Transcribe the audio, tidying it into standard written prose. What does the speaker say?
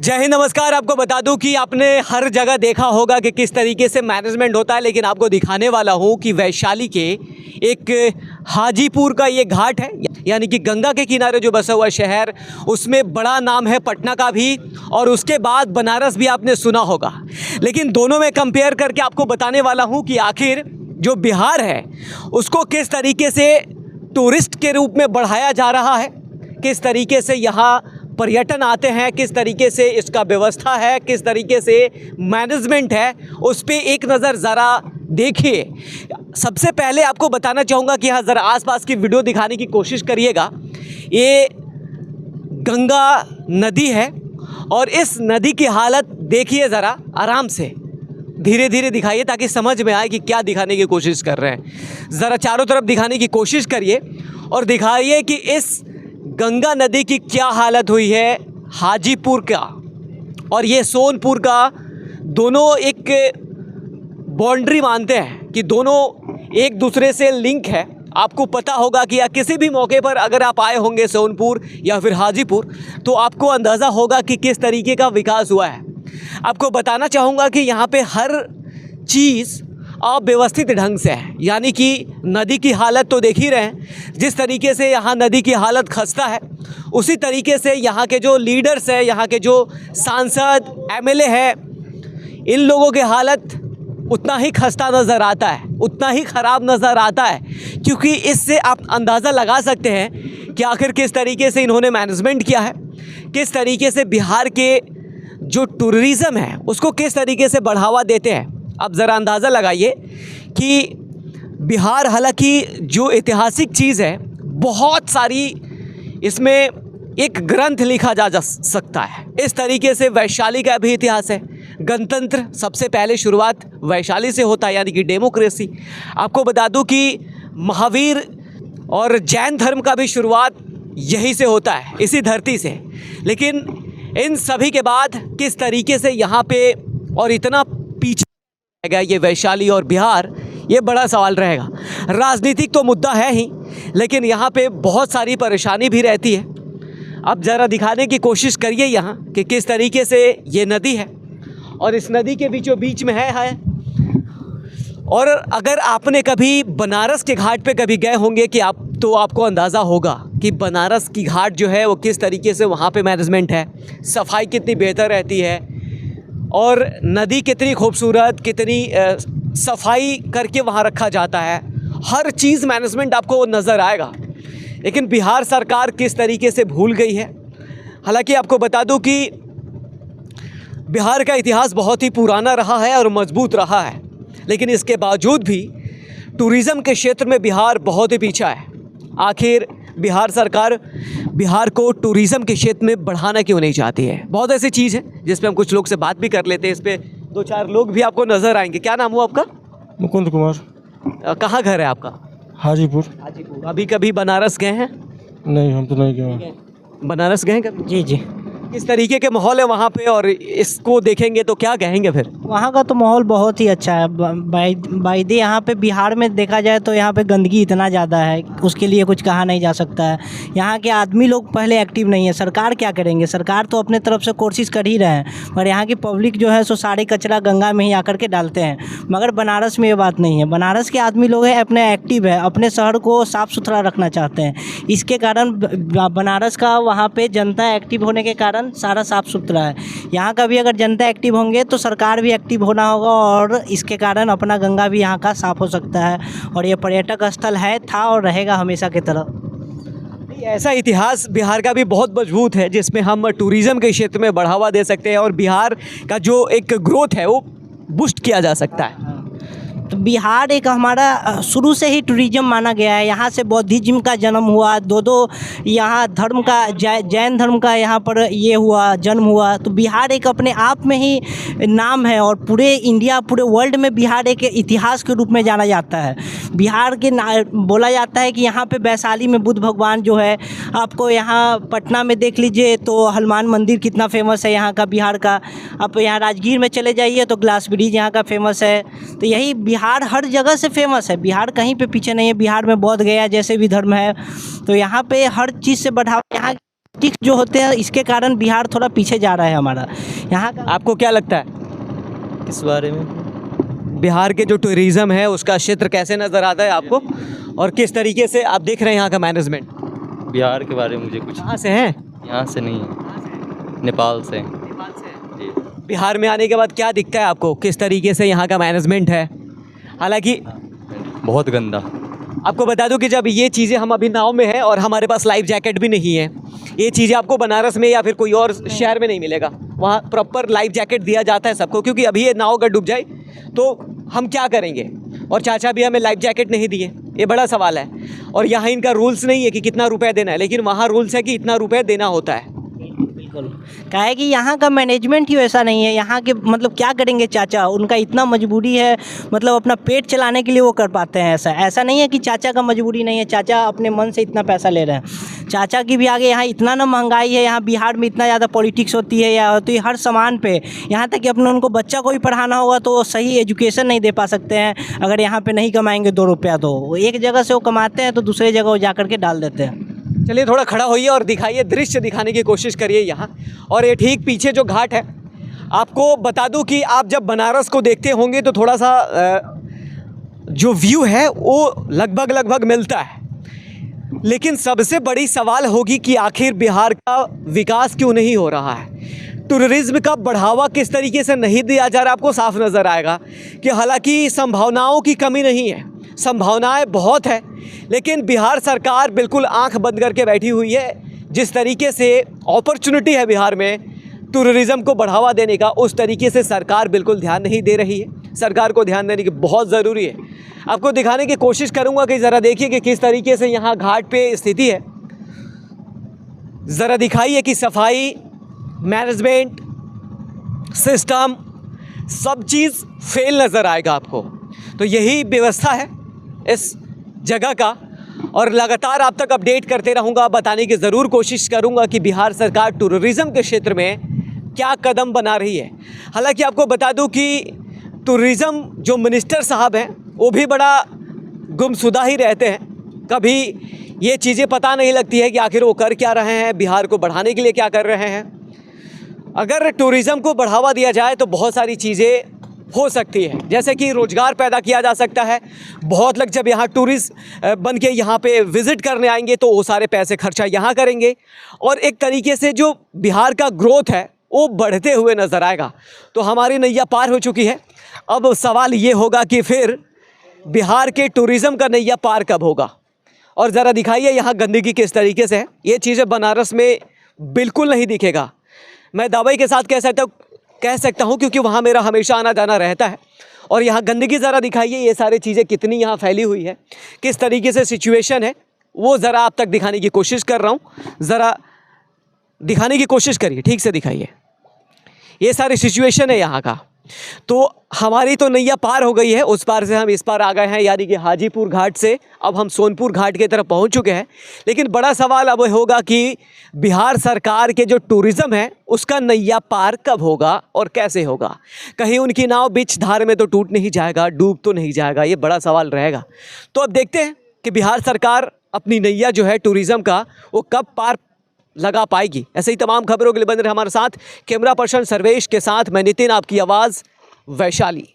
जय हिंद, नमस्कार। आपको बता दूं कि आपने हर जगह देखा होगा कि किस तरीके से मैनेजमेंट होता है, लेकिन आपको दिखाने वाला हूं कि वैशाली के एक हाजीपुर का ये घाट है, यानी कि गंगा के किनारे जो बसा हुआ शहर, उसमें बड़ा नाम है पटना का भी, और उसके बाद बनारस भी आपने सुना होगा। लेकिन दोनों में कंपेयर करके आपको बताने वाला हूँ कि आखिर जो बिहार है उसको किस तरीके से टूरिस्ट के रूप में बढ़ाया जा रहा है, किस तरीके से यहाँ पर्यटन आते हैं, किस तरीके से इसका व्यवस्था है, किस तरीके से मैनेजमेंट है, उस पे एक नज़र ज़रा देखिए। सबसे पहले आपको बताना चाहूँगा कि यहाँ ज़रा आसपास की वीडियो दिखाने की कोशिश करिएगा। ये गंगा नदी है और इस नदी की हालत देखिए, ज़रा आराम से धीरे धीरे दिखाइए ताकि समझ में आए कि क्या दिखाने की कोशिश कर रहे हैं। ज़रा चारों तरफ दिखाने की कोशिश करिए और दिखाइए कि इस गंगा नदी की क्या हालत हुई है हाजीपुर का और ये सोनपुर का। दोनों एक बाउंड्री मानते हैं कि दोनों एक दूसरे से लिंक है। आपको पता होगा कि या किसी भी मौके पर अगर आप आए होंगे सोनपुर या फिर हाजीपुर, तो आपको अंदाज़ा होगा कि किस तरीके का विकास हुआ है। आपको बताना चाहूँगा कि यहाँ पे हर चीज़ अव्यवस्थित ढंग से है, यानी कि नदी की हालत तो देख ही रहे हैं। जिस तरीके से यहाँ नदी की हालत खस्ता है, उसी तरीके से यहाँ के जो लीडर्स हैं, यहाँ के जो सांसद एमएलए हैं, इन लोगों की हालत उतना ही खस्ता नज़र आता है, उतना ही ख़राब नज़र आता है। क्योंकि इससे आप अंदाज़ा लगा सकते हैं कि आखिर किस तरीके से इन्होंने मैनेजमेंट किया है, किस तरीके से बिहार के जो टूरिज़्म है उसको किस तरीके से बढ़ावा देते हैं। अब ज़रा अंदाज़ा लगाइए कि बिहार हालांकि जो ऐतिहासिक चीज़ है बहुत सारी, इसमें एक ग्रंथ लिखा जा सकता है। इस तरीके से वैशाली का भी इतिहास है। गणतंत्र सबसे पहले शुरुआत वैशाली से होता है, यानी कि डेमोक्रेसी। आपको बता दूं कि महावीर और जैन धर्म का भी शुरुआत यहीं से होता है, इसी धरती से। लेकिन इन सभी के बाद किस तरीके से यहाँ पे और इतना पीछे ये वैशाली और बिहार, ये बड़ा सवाल रहेगा। राजनीतिक तो मुद्दा है ही, लेकिन यहाँ पे बहुत सारी परेशानी भी रहती है। अब ज़रा दिखाने की कोशिश करिए यहाँ कि किस तरीके से ये नदी है और इस नदी के बीचों बीच में है। और अगर आपने कभी बनारस के घाट पे कभी गए होंगे कि तो आपको अंदाज़ा होगा कि बनारस की घाट जो है वो किस तरीके से वहाँ पे मैनेजमेंट है, सफाई कितनी बेहतर रहती है और नदी कितनी खूबसूरत, कितनी सफाई करके वहाँ रखा जाता है। हर चीज़ मैनेजमेंट आपको नज़र आएगा। लेकिन बिहार सरकार किस तरीके से भूल गई है। हालांकि आपको बता दूं कि बिहार का इतिहास बहुत ही पुराना रहा है और मजबूत रहा है, लेकिन इसके बावजूद भी टूरिज़्म के क्षेत्र में बिहार बहुत ही पीछा है। आखिर बिहार सरकार बिहार को टूरिज़्म के क्षेत्र में बढ़ाना क्यों नहीं चाहती है? बहुत ऐसी चीज़ है जिस पे हम कुछ लोग से बात भी कर लेते हैं। इस पे दो चार लोग भी आपको नज़र आएंगे। क्या नाम हुआ आपका? मुकुंद कुमार। कहाँ घर है आपका? हाजीपुर। हाजीपुर। अभी कभी बनारस गए हैं? नहीं, हम तो नहीं गए। बनारस गए कभी? जी जी। किस तरीके के माहौल है वहाँ पे, और इसको देखेंगे तो क्या कहेंगे फिर? वहाँ का तो माहौल बहुत ही अच्छा है। बायदे यहाँ पे बिहार में देखा जाए तो यहाँ पे गंदगी इतना ज़्यादा है, उसके लिए कुछ कहा नहीं जा सकता है। यहाँ के आदमी लोग पहले एक्टिव नहीं है। सरकार क्या करेंगे? सरकार तो अपने तरफ से कोशिश कर ही रहे हैं, पर यहाँ की पब्लिक जो है सो सारे कचरा गंगा में ही आकर के डालते हैं। मगर बनारस में ये बात नहीं है। बनारस के आदमी लोग हैं अपने एक्टिव है, अपने शहर को साफ़ सुथरा रखना चाहते हैं। इसके कारण बनारस का वहाँ पर जनता एक्टिव होने के कारण सारा साफ़ सुथरा है। यहाँ का भी अगर जनता एक्टिव होंगे तो सरकार भी एक्टिव होना होगा, और इसके कारण अपना गंगा भी यहाँ का साफ़ हो सकता है। और ये पर्यटक स्थल है, था और रहेगा हमेशा की तरह। ऐसा इतिहास बिहार का भी बहुत मजबूत है जिसमें हम टूरिज़्म के क्षेत्र में बढ़ावा दे सकते हैं और बिहार का जो एक ग्रोथ है वो बूस्ट किया जा सकता है। तो बिहार एक हमारा शुरू से ही टूरिज़्म माना गया है। यहाँ से बौद्धिज्म का जन्म हुआ, दो यहाँ धर्म का जैन धर्म का यहाँ पर ये हुआ, जन्म हुआ। तो बिहार एक अपने आप में ही नाम है और पूरे इंडिया, पूरे वर्ल्ड में बिहार एक इतिहास के रूप में जाना जाता है। बिहार के बोला जाता है कि यहाँ पे वैशाली में बुद्ध भगवान जो है, आपको यहाँ पटना में देख लीजिए तो हनुमान मंदिर कितना फेमस है यहाँ का, बिहार का। आप यहाँ राजगीर में चले जाइए तो ग्लास ब्रिज यहाँ का फेमस है। तो यही बिहार हर जगह से फेमस है। बिहार कहीं पे पीछे नहीं है। बिहार में बोध गया जैसे भी धर्म है, तो यहाँ पे हर चीज़ से बढ़ावा, यहाँ टिक जो होते हैं इसके कारण बिहार थोड़ा पीछे जा रहा है हमारा यहाँ का। आपको क्या लगता है इस बारे में बिहार के जो टूरिज़्म है उसका क्षेत्र कैसे नज़र आता है आपको, और किस तरीके से आप देख रहे हैं यहाँ का मैनेजमेंट? बिहार के बारे में मुझे कुछ कहाँ से हैं? यहाँ से नहीं है, नेपाल से जी। बिहार में आने के बाद क्या दिखता है आपको, किस तरीके से यहाँ का मैनेजमेंट है? हालांकि बहुत गंदा। आपको बता दूं कि जब ये चीज़ें, हम अभी नाव में हैं और हमारे पास लाइफ जैकेट भी नहीं है, ये चीज़ें आपको बनारस में या फिर कोई और शहर में नहीं मिलेगा। वहाँ प्रॉपर लाइफ जैकेट दिया जाता है सबको, क्योंकि अभी ये नाव अगर डूब जाए तो हम क्या करेंगे, और चाचा भी हमें लाइफ जैकेट नहीं दिए, ये बड़ा सवाल है। और यहाँ इनका रूल्स नहीं है कि कितना रुपये देना है, लेकिन वहाँ रूल्स है कि इतना रुपये देना होता है। बिल्कुल, क्या है कि यहाँ का मैनेजमेंट ही वैसा नहीं है। यहाँ के मतलब क्या करेंगे चाचा, उनका इतना मजबूरी है, मतलब अपना पेट चलाने के लिए वो कर पाते हैं। ऐसा नहीं है कि चाचा का मजबूरी नहीं है, चाचा अपने मन से इतना पैसा ले रहे हैं। चाचा की भी आगे यहाँ इतना ना महंगाई है, यहाँ बिहार में इतना ज़्यादा पॉलिटिक्स होती है या होती है हर सामान पे, यहाँ तक कि अपने उनको बच्चा को भी पढ़ाना होगा तो सही एजुकेशन नहीं दे पा सकते हैं अगर यहाँ पे नहीं कमाएंगे 2 रुपया। तो एक जगह से वो कमाते हैं तो दूसरे जगह वो जा करके डाल देते हैं। चलिए थोड़ा खड़ा होइए और दिखाइए, दृश्य दिखाने की कोशिश करिए यहाँ। और ये ठीक पीछे जो घाट है, आपको बता दूं कि आप जब बनारस को देखते होंगे तो थोड़ा सा जो व्यू है वो लगभग मिलता है, लेकिन सबसे बड़ी सवाल होगी कि आखिर बिहार का विकास क्यों नहीं हो रहा है। टूरिज्म का बढ़ावा किस तरीके से नहीं दिया जा रहा, आपको साफ नज़र आएगा कि हालांकि संभावनाओं की कमी नहीं है, संभावनाएं बहुत है, लेकिन बिहार सरकार बिल्कुल आंख बंद करके बैठी हुई है। जिस तरीके से अपॉर्चुनिटी है बिहार में टूरिज्म को बढ़ावा देने का, उस तरीके से सरकार बिल्कुल ध्यान नहीं दे रही है। सरकार को ध्यान देने की बहुत ज़रूरी है। आपको दिखाने की कोशिश करूंगा कि ज़रा देखिए कि किस तरीके से यहाँ घाट पे स्थिति है। ज़रा दिखाइए कि सफाई, मैनेजमेंट, सिस्टम, सब चीज़ फेल नज़र आएगा आपको। तो यही व्यवस्था है इस जगह का, और लगातार आप तक अपडेट करते रहूँगा, बताने की ज़रूर कोशिश करूँगा कि बिहार सरकार टूरिज़्म के क्षेत्र में क्या कदम बना रही है। हालांकि आपको बता दूं कि टूरिज़्म जो मिनिस्टर साहब हैं वो भी बड़ा गुमशुदा ही रहते हैं, कभी ये चीज़ें पता नहीं लगती है कि आखिर वो कर क्या रहे हैं, बिहार को बढ़ाने के लिए क्या कर रहे हैं। अगर टूरिज़्म को बढ़ावा दिया जाए तो बहुत सारी चीज़ें हो सकती है, जैसे कि रोज़गार पैदा किया जा सकता है। बहुत लोग जब यहाँ टूरिस्ट बन के यहाँ पे विज़िट करने आएंगे तो वो सारे पैसे खर्चा यहाँ करेंगे, और एक तरीके से जो बिहार का ग्रोथ है वो बढ़ते हुए नज़र आएगा। तो हमारी नैया पार हो चुकी है। अब सवाल ये होगा कि फिर बिहार के टूरिज़्म का नैया पार कब होगा। और ज़रा दिखाइए यहाँ गंदगी किस तरीके से है। ये चीज़ें बनारस में बिल्कुल नहीं दिखेगा, मैं दावे के साथ कह सकता हूँ, क्योंकि वहाँ मेरा हमेशा आना जाना रहता है। और यहाँ गंदगी ज़रा दिखाइए, ये सारी चीज़ें कितनी यहाँ फैली हुई है, किस तरीके से सिचुएशन है, वो ज़रा आप तक दिखाने की कोशिश कर रहा हूँ। ज़रा दिखाने की कोशिश करिए, ठीक से दिखाइए। ये सारी सिचुएशन है यहाँ का। तो हमारी तो नैया पार हो गई है, उस पार से हम इस पार आ गए हैं, यानी कि हाजीपुर घाट से अब हम सोनपुर घाट की तरफ पहुँच चुके हैं। लेकिन बड़ा सवाल अब होगा कि बिहार सरकार के जो टूरिज़्म है उसका नैया पार कब होगा और कैसे होगा। कहीं उनकी नाव बीच धार में तो टूट नहीं जाएगा, डूब तो नहीं जाएगा, ये बड़ा सवाल रहेगा। तो अब देखते हैं कि बिहार सरकार अपनी नैया जो है टूरिज़्म का वो कब पार लगा पाएगी। ऐसे ही तमाम खबरों के लिए बने रहे हमारे साथ। कैमरा पर्सन सर्वेश के साथ मैं नितिन, आपकी आवाज़, वैशाली।